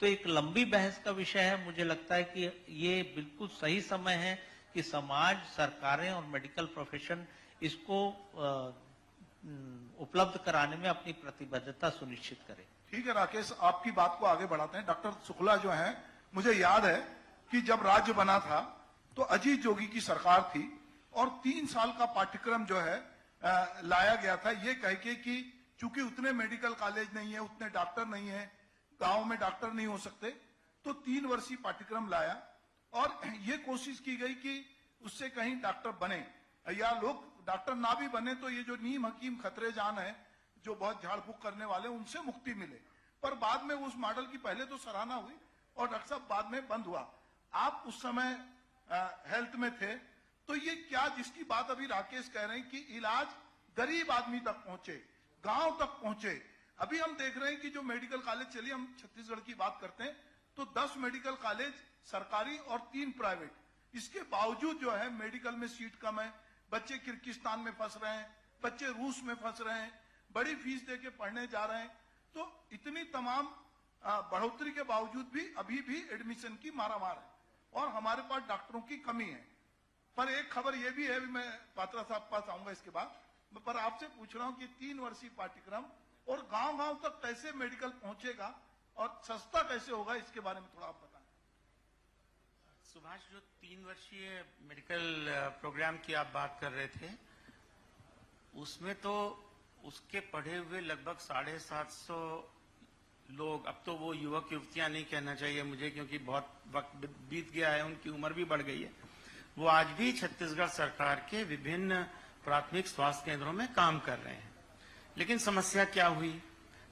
तो एक लंबी बहस का विषय है। मुझे लगता है कि ये बिल्कुल सही समय है कि समाज, सरकारें और मेडिकल प्रोफेशन इसको उपलब्ध कराने में अपनी प्रतिबद्धता सुनिश्चित करे। ठीक है राकेश, आपकी बात को आगे बढ़ाते हैं। डॉक्टर शुक्ला जो है, मुझे याद है कि जब राज्य बना था तो अजीत जोगी की सरकार थी और 3 साल का पाठ्यक्रम जो है लाया गया था, ये कह के कि चूंकि उतने मेडिकल कॉलेज नहीं है, उतने डॉक्टर नहीं है, गांव में डॉक्टर नहीं हो सकते, तो 3 वर्षीय पाठ्यक्रम लाया और ये कोशिश की गई कि उससे कहीं डॉक्टर बने या लोग डॉक्टर ना भी बने तो ये जो नीम हकीम खतरे जान है, जो बहुत झाड़ फूक करने वाले, उनसे मुक्ति मिले। पर बाद में उस मॉडल की पहले तो सराहना हुई और डॉक्टर साहब बाद में बंद हुआ। आप उस समय हेल्थ में थे, तो ये क्या जिसकी बात अभी राकेश कह रहे हैं कि इलाज गरीब आदमी तक पहुंचे, गांव तक पहुंचे। अभी हम देख रहे हैं कि जो मेडिकल कॉलेज, चलिए हम छत्तीसगढ़ की बात करते हैं, तो 10 मेडिकल कॉलेज सरकारी और 3 प्राइवेट। इसके बावजूद जो है मेडिकल में सीट कम है, बच्चे किर्गिस्तान में फंस रहे हैं, बच्चे रूस में फंस रहे हैं, बड़ी फीस देके पढ़ने जा रहे हैं। तो इतनी तमाम बढ़ोतरी के बावजूद भी अभी भी एडमिशन की मारामार है और हमारे पास डॉक्टरों की कमी है। पर एक खबर यह भी है, मैं पात्रा साहब पास आऊंगा इसके बाद, पर आपसे पूछ रहा हूं कि 3 वर्षीय पाठ्यक्रम और गांव-गांव तक कैसे मेडिकल पहुंचेगा और सस्ता कैसे होगा, इसके बारे में थोड़ा आप बताएं। सुभाष, जो 3 वर्षीय मेडिकल प्रोग्राम की आप बात कर रहे थे, उसमें तो उसके पढ़े हुए लगभग 750 लोग, अब तो वो युवक युवतियां नहीं कहना चाहिए मुझे क्योंकि बहुत वक्त बीत गया है, उनकी उम्र भी बढ़ गई है, वो आज भी छत्तीसगढ़ सरकार के विभिन्न प्राथमिक स्वास्थ्य केंद्रों में काम कर रहे हैं। लेकिन समस्या क्या हुई?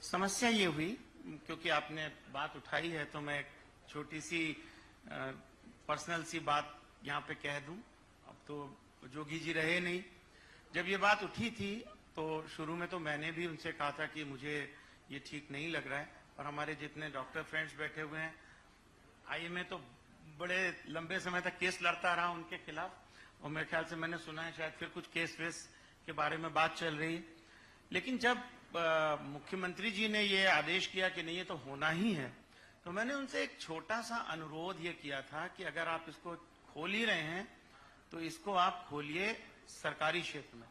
समस्या ये हुई, क्योंकि आपने बात उठाई है तो मैं एक छोटी सी पर्सनल सी बात यहाँ पे कह दूं। अब तो जोगी जी रहे नहीं। जब ये बात उठी थी तो शुरू में तो मैंने भी उनसे कहा था कि मुझे ये ठीक नहीं लग रहा है, और हमारे जितने डॉक्टर फ्रेंड्स बैठे हुए हैं, मैं तो बड़े लंबे समय तक केस लड़ता रहा उनके खिलाफ, और मेरे ख्याल से मैंने सुना है शायद फिर कुछ केस वेस के बारे में बात चल रही है। लेकिन जब मुख्यमंत्री जी ने ये आदेश किया कि नहीं ये तो होना ही है, तो मैंने उनसे एक छोटा सा अनुरोध ये किया था कि अगर आप इसको खोल ही रहे हैं तो इसको आप खोलिए सरकारी क्षेत्र में।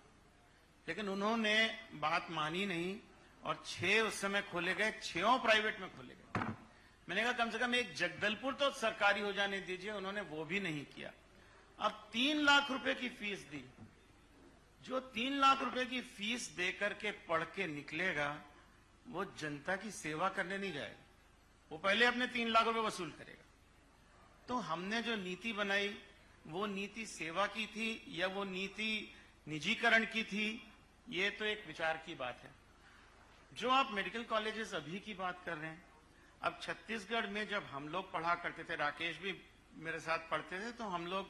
लेकिन उन्होंने बात मानी नहीं और 6 उस समय खोले गए, 6 प्राइवेट में खोले गए। मैंने कहा कम से कम एक जगदलपुर तो सरकारी हो जाने दीजिए, उन्होंने वो भी नहीं किया। अब 3 लाख रुपए की फीस दी। जो 3 लाख रुपए की फीस देकर के पढ़ के निकलेगा वो जनता की सेवा करने नहीं जाएगा, वो पहले अपने 3 लाख रुपए वसूल करेगा। तो हमने जो नीति बनाई वो नीति सेवा की थी या वो नीति निजीकरण की थी, ये तो एक विचार की बात है। जो आप मेडिकल कॉलेजेस अभी की बात कर रहे हैं, अब छत्तीसगढ़ में जब हम लोग पढ़ा करते थे, राकेश भी मेरे साथ पढ़ते थे, तो हम लोग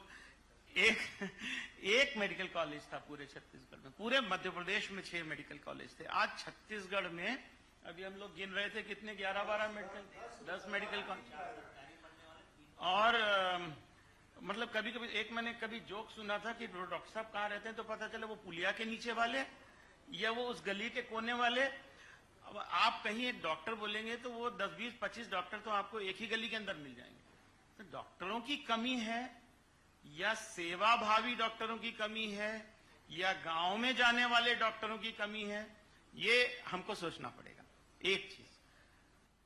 एक मेडिकल कॉलेज था पूरे छत्तीसगढ़ में। पूरे मध्य प्रदेश में 6 मेडिकल कॉलेज थे। आज छत्तीसगढ़ में अभी हम लोग गिन रहे थे कितने, 11-12 मेडिकल, 10 मेडिकल कॉलेज। और मतलब कभी कभी एक मैंने कभी जोक सुना था कि डॉक्टर साहब कहाँ रहते हैं, तो पता चला वो पुलिया के नीचे वाले या वो उस गली के कोने वाले। अब आप कहीं एक डॉक्टर बोलेंगे तो वो 10, 20, 25 डॉक्टर तो आपको एक ही गली के अंदर मिल जाएंगे। तो डॉक्टरों की कमी है या सेवाभावी डॉक्टरों की कमी है या गांव में जाने वाले डॉक्टरों की कमी है, ये हमको सोचना पड़ेगा। एक चीज।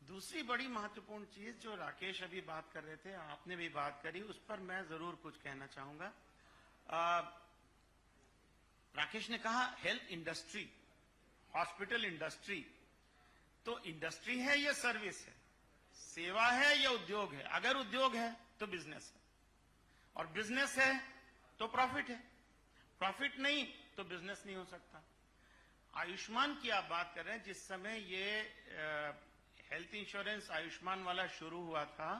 दूसरी बड़ी महत्वपूर्ण चीज जो राकेश अभी बात कर रहे थे, आपने भी बात करी, उस पर मैं जरूर कुछ कहना चाहूंगा। राकेश ने कहा हेल्थ इंडस्ट्री, हॉस्पिटल इंडस्ट्री, तो इंडस्ट्री है या सर्विस है, सेवा है या उद्योग है? अगर उद्योग है तो बिजनेस है, और बिजनेस है तो प्रॉफिट है, प्रॉफिट नहीं तो बिजनेस नहीं हो सकता। आयुष्मान की आप बात कर रहे हैं, जिस समय ये हेल्थ इंश्योरेंस आयुष्मान वाला शुरू हुआ था,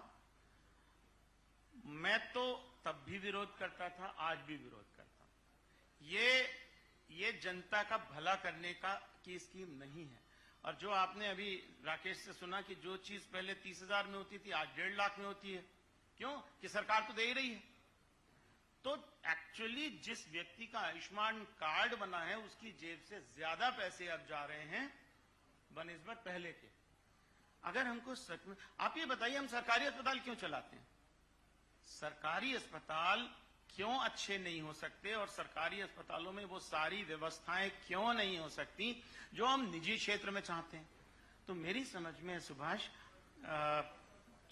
मैं तो तब भी विरोध करता था, आज भी विरोध करता हूं। ये जनता का भला करने की स्कीम नहीं है। और जो आपने अभी राकेश से सुना कि जो चीज पहले 30,000 में होती थी आज 1.5 लाख में होती है, क्यों? कि सरकार तो दे ही रही है। तो एक्चुअली जिस व्यक्ति का आयुष्मान कार्ड बना है उसकी जेब से ज्यादा पैसे अब जा रहे हैं बनिस्बत पहले के। अगर हमको सच में, आप ये बताइए, हम सरकारी अस्पताल क्यों चलाते हैं? सरकारी अस्पताल क्यों अच्छे नहीं हो सकते और सरकारी अस्पतालों में वो सारी व्यवस्थाएं क्यों नहीं हो सकती जो हम निजी क्षेत्र में चाहते हैं? तो मेरी समझ में सुभाष,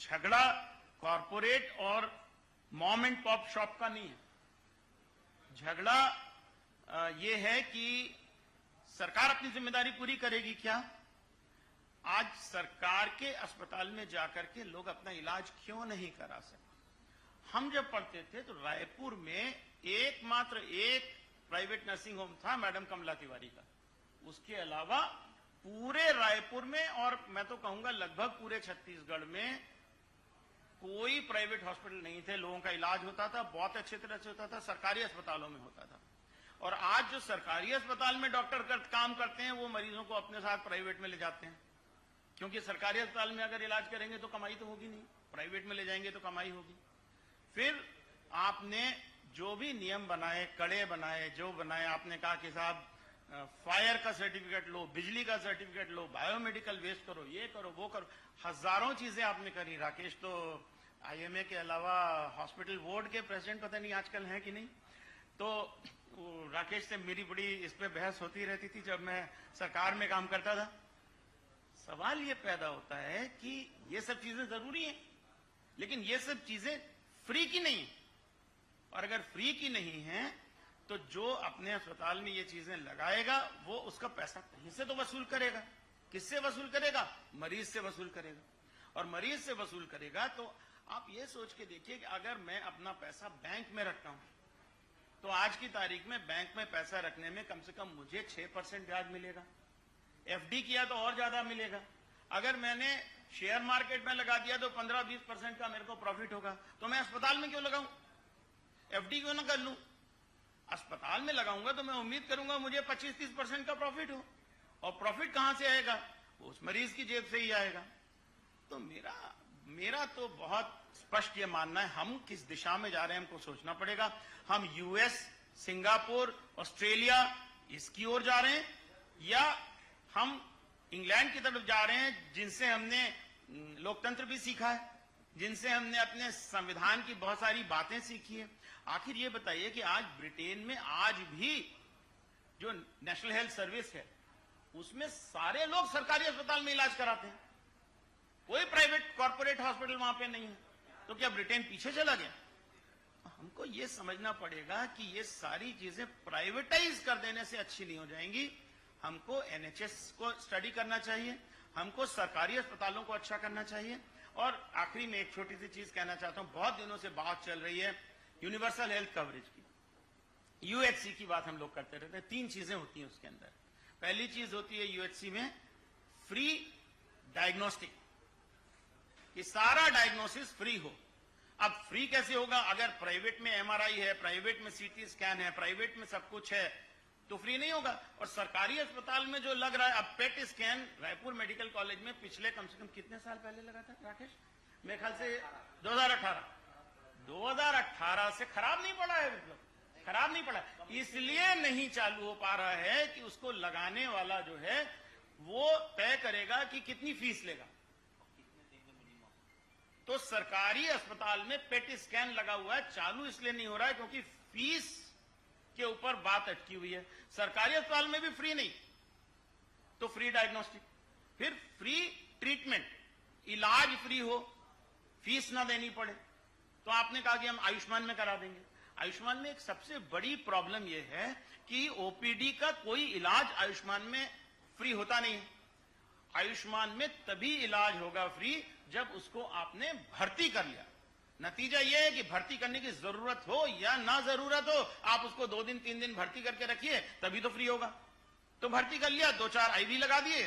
झगड़ा कॉरपोरेट और मॉम एंड पॉप शॉप का नहीं है। झगड़ा ये है कि सरकार अपनी जिम्मेदारी पूरी करेगी क्या? आज सरकार के अस्पताल में जाकर के लोग अपना इलाज क्यों नहीं करा सकते? हम जब पढ़ते थे तो रायपुर में एकमात्र एक प्राइवेट नर्सिंग होम था मैडम कमला तिवारी का। उसके अलावा पूरे रायपुर में और मैं तो कहूंगा लगभग पूरे छत्तीसगढ़ में कोई प्राइवेट हॉस्पिटल नहीं थे। लोगों का इलाज होता था, बहुत अच्छे तरह से होता था, सरकारी अस्पतालों में होता था। और आज जो सरकारी अस्पताल में डॉक्टर काम करते हैं वो मरीजों को अपने साथ प्राइवेट में ले जाते हैं, क्योंकि सरकारी अस्पताल में अगर इलाज करेंगे तो कमाई तो होगी नहीं, प्राइवेट में ले जाएंगे तो कमाई होगी। फिर आपने जो भी नियम बनाए, कड़े बनाए, जो बनाए, आपने कहा कि साहब फायर का सर्टिफिकेट लो, बिजली का सर्टिफिकेट लो, बायोमेडिकल वेस्ट करो, ये करो, वो करो, हजारों चीजें आपने करी। राकेश तो आईएमए के अलावा हॉस्पिटल बोर्ड के प्रेसिडेंट पता नहीं आजकल हैं कि नहीं। तो राकेश से मेरी बड़ी इस पे बहस होती रहती थी जब मैं सरकार में काम करता था। सवाल ये पैदा होता है कि ये सब चीजें जरूरी हैं, लेकिन ये सब चीजें फ्री की नहीं है। और अगर फ्री की नहीं है तो जो अपने अस्पताल में ये चीजें लगाएगा वो उसका पैसा कहीं से तो वसूल करेगा। किससे वसूल करेगा? मरीज से वसूल करेगा। और मरीज से वसूल करेगा तो आप ये सोच के देखिए कि अगर मैं अपना पैसा बैंक में रखता हूं तो आज की तारीख में बैंक में पैसा रखने में कम से कम मुझे 6% ब्याज मिलेगा। एफडी किया तो और ज्यादा मिलेगा। अगर मैंने शेयर मार्केट में लगा दिया तो 15-20% का मेरे को प्रॉफिट होगा। तो मैं अस्पताल में क्यों लगाऊं? एफडी क्यों ना कर लूं? अस्पताल में लगाऊंगा तो मैं उम्मीद करूंगा मुझे 25-30% का प्रॉफिट हो। और प्रॉफिट कहां से आएगा? वो उस मरीज की जेब से ही आएगा। तो मेरा तो बहुत स्पष्ट ये मानना है, हम किस दिशा में जा रहे हैं हमको सोचना पड़ेगा। हम यूएस, सिंगापुर, ऑस्ट्रेलिया इसकी ओर जा रहे हैं या हम इंग्लैंड की तरफ जा रहे हैं जिनसे हमने लोकतंत्र भी सीखा है, जिनसे हमने अपने संविधान की बहुत सारी बातें सीखी है। आखिर ये बताइए कि आज ब्रिटेन में आज भी जो नेशनल हेल्थ सर्विस है उसमें सारे लोग सरकारी अस्पताल में इलाज कराते हैं, कोई प्राइवेट कॉर्पोरेट हॉस्पिटल वहां पे नहीं है। तो क्या ब्रिटेन पीछे चला गया? हमको ये समझना पड़ेगा कि ये सारी चीजें प्राइवेटाइज कर देने से अच्छी नहीं हो जाएंगी। हमको एनएचएस को स्टडी करना चाहिए, हमको सरकारी अस्पतालों को अच्छा करना चाहिए। और आखिरी में एक छोटी सी चीज कहना चाहता हूं, बहुत दिनों से बात चल रही है यूनिवर्सल हेल्थ कवरेज की, यूएचसी की बात हम लोग करते रहते हैं। 3 चीजें होती हैं उसके अंदर। पहली चीज होती है यूएचसी में फ्री डायग्नोस्टिक, कि सारा डायग्नोसिस फ्री हो। अब फ्री कैसे होगा? अगर प्राइवेट में एमआरआई है, प्राइवेट में सीटी स्कैन है, प्राइवेट में सब कुछ है तो फ्री नहीं होगा। और सरकारी अस्पताल में जो लग रहा है, अब PET scan Raipur medical college में पिछले कम से कम कितने साल पहले लगा था राकेश? मेरे ख्याल से 2018 से खराब नहीं पड़ा है, मतलब खराब नहीं पड़ा, इसलिए नहीं चालू हो पा रहा है कि उसको लगाने वाला जो है वो तय करेगा कि कितनी फीस लेगा। तो सरकारी अस्पताल में पेट स्कैन लगा हुआ है, चालू इसलिए नहीं हो रहा है क्योंकि फीस के ऊपर बात अटकी हुई है। सरकारी अस्पताल में भी फ्री नहीं, तो फ्री डायग्नोस्टिक, फिर फ्री ट्रीटमेंट, इलाज फ्री हो, फीस ना देनी पड़े। तो आपने कहा कि हम आयुष्मान में करा देंगे। आयुष्मान में एक सबसे बड़ी प्रॉब्लम यह है कि ओपीडी का कोई इलाज आयुष्मान में फ्री होता नहीं है। आयुष्मान में तभी इलाज होगा फ्री जब उसको आपने भर्ती कर लिया। नतीजा यह है कि भर्ती करने की जरूरत हो या ना जरूरत हो, आप उसको 2 दिन 3 दिन भर्ती करके रखिए, तभी तो फ्री होगा। तो भर्ती कर लिया, 2-4 आईवी लगा दिए,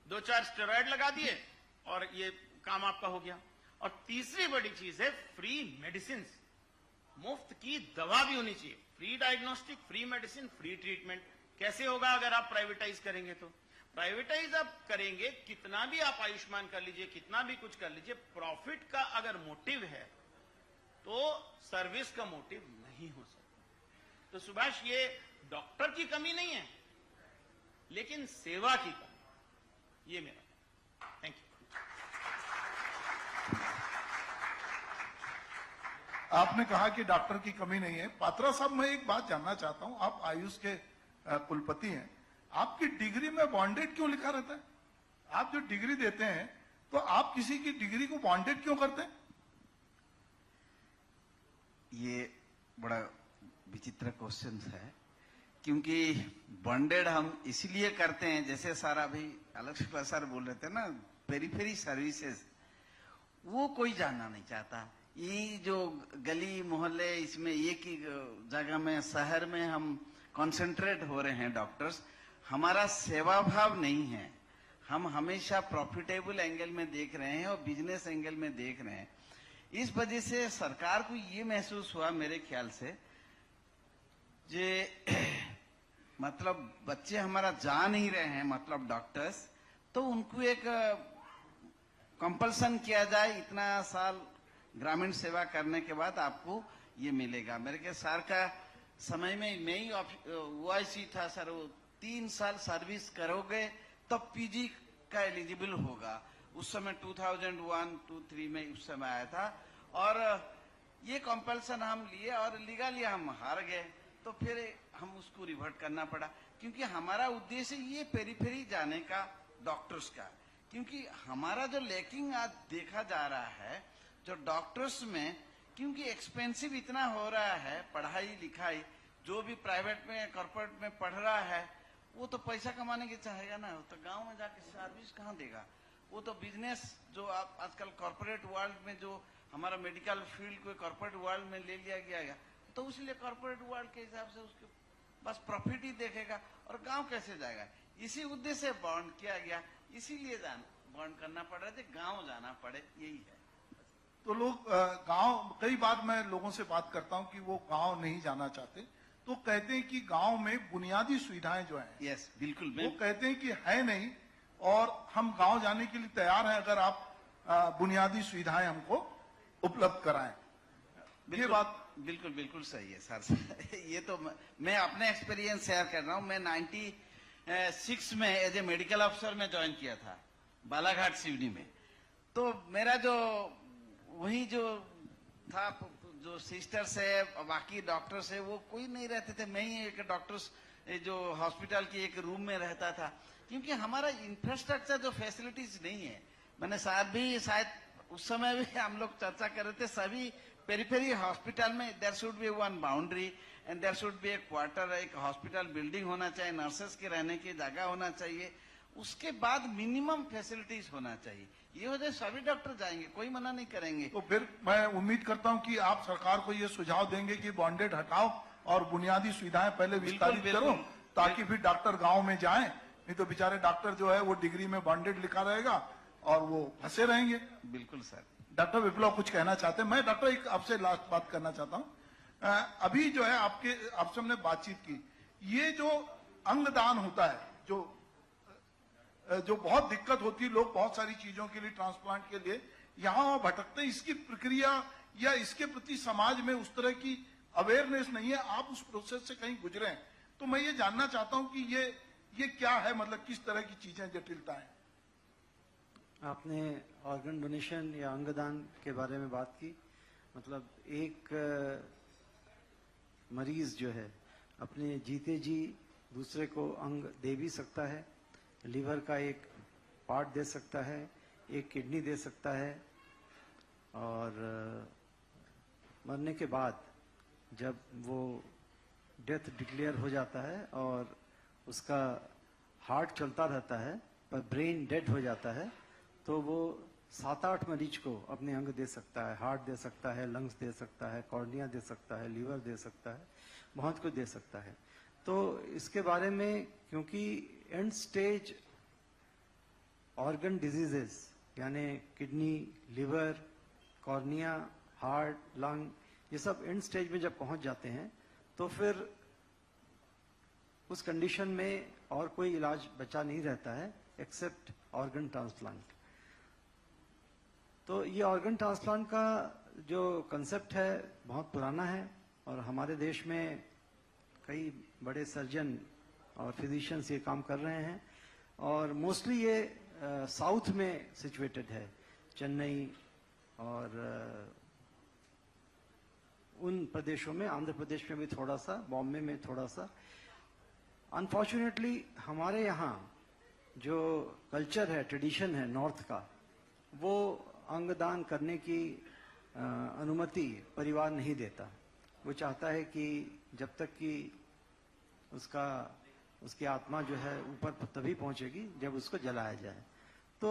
2-4 स्टेरॉइड लगा दिए और ये काम आपका हो गया। और तीसरी बड़ी चीज है फ्री मेडिसिन, मुफ्त की दवा भी होनी चाहिए। Free diagnostic, free medicine, free treatment. कैसे होगा अगर आप प्राइवेटाइज करेंगे? तो प्राइवेटाइज आप करेंगे, कितना भी आप आयुष्मान कर लीजिए, कितना भी कुछ कर लीजिए, प्रॉफिट का अगर मोटिव है तो सर्विस का मोटिव नहीं हो सकता। तो सुभाष, ये डॉक्टर की कमी नहीं है लेकिन सेवा की कमी, ये मेरा। Thank you. आपने कहा कि डॉक्टर की कमी नहीं है। पात्रा साहब, मैं एक बात जानना चाहता हूं, आप आयुष के कुलपति हैं, आपकी डिग्री में बॉन्डेड क्यों लिखा रहता है? आप जो डिग्री देते हैं तो आप किसी की डिग्री को बॉन्डेड क्यों करते हैं? ये बड़ा विचित्र क्वेश्चन है, क्योंकि बॉन्डेड हम इसलिए करते हैं, जैसे सर अभी अलग शुक्ला सर बोल रहे थे ना, पेरीफेरी सर्विसेज वो कोई जानना नहीं चाहता। ये जो गली मोहल्ले, इसमें एक ही जगह में, शहर में हम कंसंट्रेट हो रहे हैं डॉक्टर्स, हमारा सेवा भाव नहीं है। हम हमेशा प्रॉफिटेबल एंगल में देख रहे हैं और बिजनेस एंगल में देख रहे हैं। इस वजह से सरकार को ये महसूस हुआ मेरे ख्याल से, जे मतलब बच्चे हमारा जा नहीं रहे हैं, मतलब डॉक्टर्स, तो उनको एक कंपल्सन किया जाए, इतना साल ग्रामीण सेवा करने के बाद आपको ये मिलेगा। मेरे के सर का समय में मैं ही OIC था सर, वो 3 साल सर्विस करोगे तब पीजी का एलिजिबल होगा। उस समय 2001-2-3 में उस समय आया था, और ये कंपल्सन हम लिए और लीगली हम हार गए, तो फिर हम उसको रिवर्ट करना पड़ा, क्योंकि हमारा उद्देश्य ये पेरीफेरी जाने का डॉक्टर्स का, क्योंकि हमारा जो लैकिंग आज देखा जा रहा है जो डॉक्टर्स में, क्योंकि एक्सपेंसिव इतना हो रहा है पढ़ाई लिखाई, जो भी प्राइवेट में कॉर्पोरेट में पढ़ रहा है वो तो पैसा कमाने की चाहेगा ना, तो गांव में जाके सर्विस कहाँ देगा? वो तो बिजनेस, जो आप आजकल कॉर्पोरेट वर्ल्ड में जो हमारा मेडिकल फील्ड को कॉर्पोरेट वर्ल्ड में ले लिया गया है, तो इसलिए कॉर्पोरेट वर्ल्ड के हिसाब से उसके बस प्रॉफिट ही देखेगा, और गांव कैसे जाएगा? इसी उद्देश्य से बॉन्ड किया गया, इसीलिए बॉन्ड करना पड़ रहा है, गांव जाना पड़े, यही है। तो लोग गांव, कई बार मैं लोगों से बात करता हूं कि वो गांव नहीं जाना चाहते, तो कहते हैं कि गांव में बुनियादी सुविधाएं जो हैं, यस बिल्कुल, वो कहते हैं कि है नहीं, और हम गांव जाने के लिए तैयार हैं अगर आप बुनियादी सुविधाएं हमको उपलब्ध कराएं। ये बात बिल्कुल बिल्कुल सही है सर। ये तो मैं अपने एक्सपीरियंस शेयर कर रहा हूँ। मैं 96 में एज ए मेडिकल अफसर में ज्वाइन किया था बालाघाट सिवनी में, तो मेरा जो वही जो था, जो सिस्टर्स है, बाकी डॉक्टर्स है, वो कोई नहीं रहते थे, मैं ही एक डॉक्टर्स जो हॉस्पिटल की एक रूम में रहता था, क्योंकि हमारा इंफ्रास्ट्रक्चर जो फैसिलिटीज नहीं है। मैंने साथ भी शायद उस समय भी हम लोग चर्चा कर रहे थे, सभी पेरीफेरी हॉस्पिटल में there should be one boundary and there should be एक क्वार्टर, एक हॉस्पिटल बिल्डिंग होना चाहिए, नर्सेस के रहने की जगह होना चाहिए, उसके बाद मिनिमम फैसिलिटीज होना चाहिए। ये वजह सभी डॉक्टर जाएंगे, कोई मना नहीं करेंगे। तो फिर मैं उम्मीद करता हूं कि आप सरकार को ये सुझाव देंगे कि बॉन्डेड हटाओ और बुनियादी सुविधाएं पहले विस्तारित करो, ताकि फिर डॉक्टर गांव में जाएं, नहीं तो बेचारे डॉक्टर जो है वो डिग्री में बॉन्डेड लिखा रहेगा और वो फंसे रहेंगे। बिल्कुल सर। डॉक्टर विप्लव कुछ कहना चाहते हैं? मैं डॉक्टर एक आपसे लास्ट बात करना चाहता हूं। अभी जो है आपसे हमने बातचीत की, ये जो अंगदान होता है, जो बहुत दिक्कत होती है, लोग बहुत सारी चीजों के लिए, ट्रांसप्लांट के लिए यहाँ वहां भटकते हैं, इसकी प्रक्रिया या इसके प्रति समाज में उस तरह की अवेयरनेस नहीं है। आप उस प्रोसेस से कहीं गुजरे हैं, तो मैं ये जानना चाहता हूं कि ये क्या है, मतलब किस तरह की चीजें, जटिलता है? आपने ऑर्गन डोनेशन या अंगदान के बारे में बात की। मतलब एक मरीज जो है अपने जीते जी दूसरे को अंग दे भी सकता है, लीवर का एक पार्ट दे सकता है, एक किडनी दे सकता है, और मरने के बाद जब वो डेथ डिक्लेयर हो जाता है और उसका हार्ट चलता रहता है पर ब्रेन डेड हो जाता है, तो वो 7-8 मरीज को अपने अंग दे सकता है, हार्ट दे सकता है, लंग्स दे सकता है, कॉर्निया दे सकता है, लीवर दे सकता है, बहुत कुछ दे सकता है। तो इसके बारे में, क्योंकि एंड स्टेज ऑर्गन डिजीजेस यानी kidney, liver, cornea, heart, lung, ये सब एंड स्टेज में जब पहुंच जाते हैं तो फिर उस कंडीशन में और कोई इलाज बचा नहीं रहता है एक्सेप्ट ऑर्गन ट्रांसप्लांट। तो ये ऑर्गन ट्रांसप्लांट का जो कंसेप्ट है बहुत पुराना है, और हमारे देश में कई बड़े सर्जन और फिजिशियंस ये काम कर रहे हैं, और मोस्टली ये साउथ में सिचुएटेड है, चेन्नई और उन प्रदेशों में, आंध्र प्रदेश में भी थोड़ा सा, बॉम्बे में थोड़ा सा। अनफॉर्चुनेटली हमारे यहाँ जो कल्चर है, ट्रेडिशन है नॉर्थ का, वो अंगदान करने की अनुमति परिवार नहीं देता। वो चाहता है कि जब तक कि उसकी आत्मा जो है ऊपर तभी पहुंचेगी जब उसको जलाया जाए। तो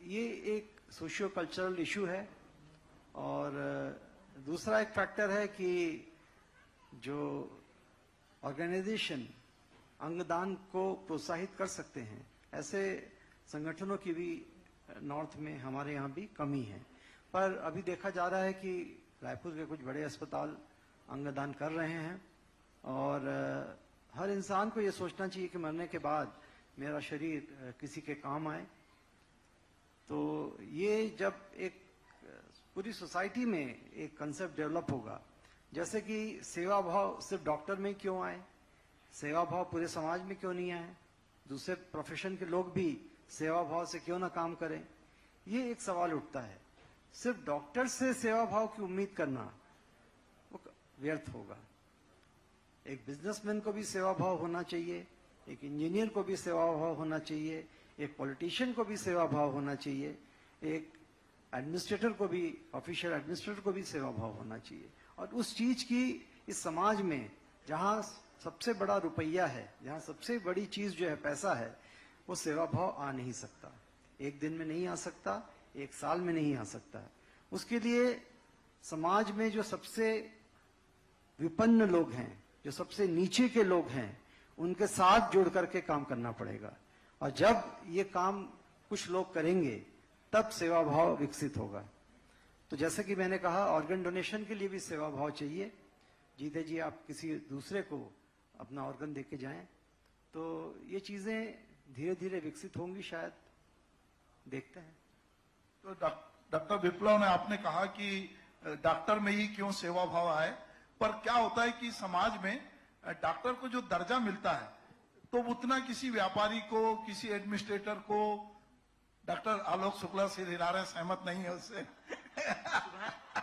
ये एक सोशियो कल्चरल इशू है। और दूसरा एक फैक्टर है कि जो ऑर्गेनाइजेशन अंगदान को प्रोत्साहित कर सकते हैं, ऐसे संगठनों की भी नॉर्थ में हमारे यहाँ भी कमी है। पर अभी देखा जा रहा है कि रायपुर के कुछ बड़े अस्पताल अंगदान कर रहे हैं। और हर इंसान को ये सोचना चाहिए कि मरने के बाद मेरा शरीर किसी के काम आए। तो ये जब एक पूरी सोसाइटी में एक कंसेप्ट डेवलप होगा, जैसे कि सेवा भाव सिर्फ डॉक्टर में क्यों आए, सेवा भाव पूरे समाज में क्यों नहीं आए, दूसरे प्रोफेशन के लोग भी सेवा भाव से क्यों ना काम करें, ये एक सवाल उठता है। सिर्फ डॉक्टर से सेवा भाव की उम्मीद करना वो व्यर्थ होगा। एक बिजनेसमैन को भी सेवा भाव होना चाहिए, एक इंजीनियर को भी सेवा भाव होना चाहिए, एक पॉलिटिशियन को भी सेवा भाव होना चाहिए, एक एडमिनिस्ट्रेटर को भी, ऑफिशियल एडमिनिस्ट्रेटर को भी सेवा भाव होना चाहिए। और उस चीज की इस समाज में जहां सबसे बड़ा रुपया है, जहां सबसे बड़ी चीज जो है पैसा है, वो सेवा भाव आ नहीं सकता। एक दिन में नहीं आ सकता, एक साल में नहीं आ सकता। उसके लिए समाज में जो सबसे विपन्न लोग हैं, जो सबसे नीचे के लोग हैं, उनके साथ जोड़ करके काम करना पड़ेगा। और जब ये काम कुछ लोग करेंगे तब सेवा भाव विकसित होगा। तो जैसे कि मैंने कहा, ऑर्गन डोनेशन के लिए भी सेवा भाव चाहिए। जीते जी आप किसी दूसरे को अपना ऑर्गन देके जाएं, तो ये चीजें धीरे धीरे विकसित होंगी शायद, देखते हैं। तो डॉक्टर विप्लव ने आपने कहा कि डॉक्टर में ही क्यों सेवा भाव आए, पर क्या होता है कि समाज में डॉक्टर को जो दर्जा मिलता है तो उतना किसी व्यापारी को, किसी एडमिनिस्ट्रेटर को, डॉक्टर आलोक शुक्ला से हिला रहे, सहमत नहीं है उससे।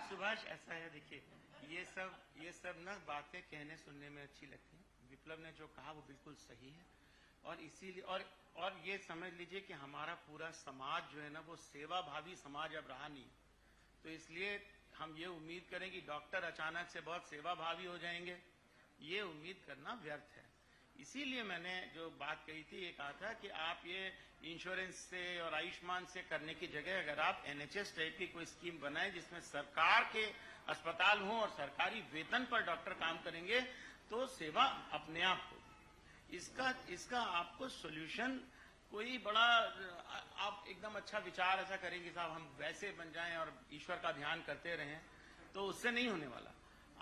सुभाष ऐसा है, देखिए ये सब ना बातें कहने सुनने में अच्छी लगती हैं। विप्लव ने जो कहा वो बिल्कुल सही है। और इसीलिए और ये समझ लीजिए कि हमारा पूरा समाज जो है ना, वो सेवा भावी समाज अब रहा नहीं। तो इसलिए हम ये उम्मीद करें कि डॉक्टर अचानक से बहुत सेवा भावी हो जाएंगे, ये उम्मीद करना व्यर्थ है। इसीलिए मैंने जो बात कही थी, ये कहा था कि आप ये इंश्योरेंस से और आयुष्मान से करने की जगह अगर आप NHS टाइप की कोई स्कीम बनाए जिसमें सरकार के अस्पताल हों और सरकारी वेतन पर डॉक्टर काम करेंगे, तो सेवा अपने आप हो। इसका आपको सोल्यूशन कोई बड़ा, आप एकदम अच्छा विचार ऐसा करेंगे साहब हम वैसे बन जाएं और ईश्वर का ध्यान करते रहें, तो उससे नहीं होने वाला।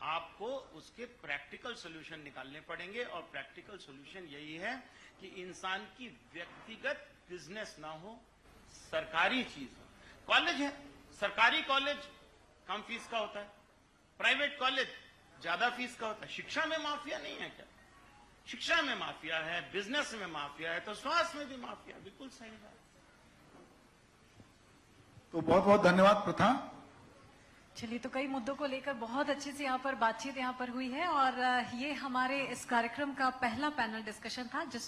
आपको उसके प्रैक्टिकल सोल्यूशन निकालने पड़ेंगे। और प्रैक्टिकल सोल्यूशन यही है कि इंसान की व्यक्तिगत बिजनेस ना हो, सरकारी चीज हो। कॉलेज है, सरकारी कॉलेज कम फीस का होता है, प्राइवेट कॉलेज ज्यादा फीस का होता है। शिक्षा में माफिया नहीं है क्या? शिक्षा में माफिया है, बिजनेस में माफिया है, तो स्वास्थ्य में भी माफिया। बिल्कुल सही बात। तो बहुत बहुत धन्यवाद प्रथा। चलिए, तो कई मुद्दों को लेकर बहुत अच्छे से यहाँ पर बातचीत यहाँ पर हुई है। और ये हमारे इस कार्यक्रम का पहला पैनल डिस्कशन था जिस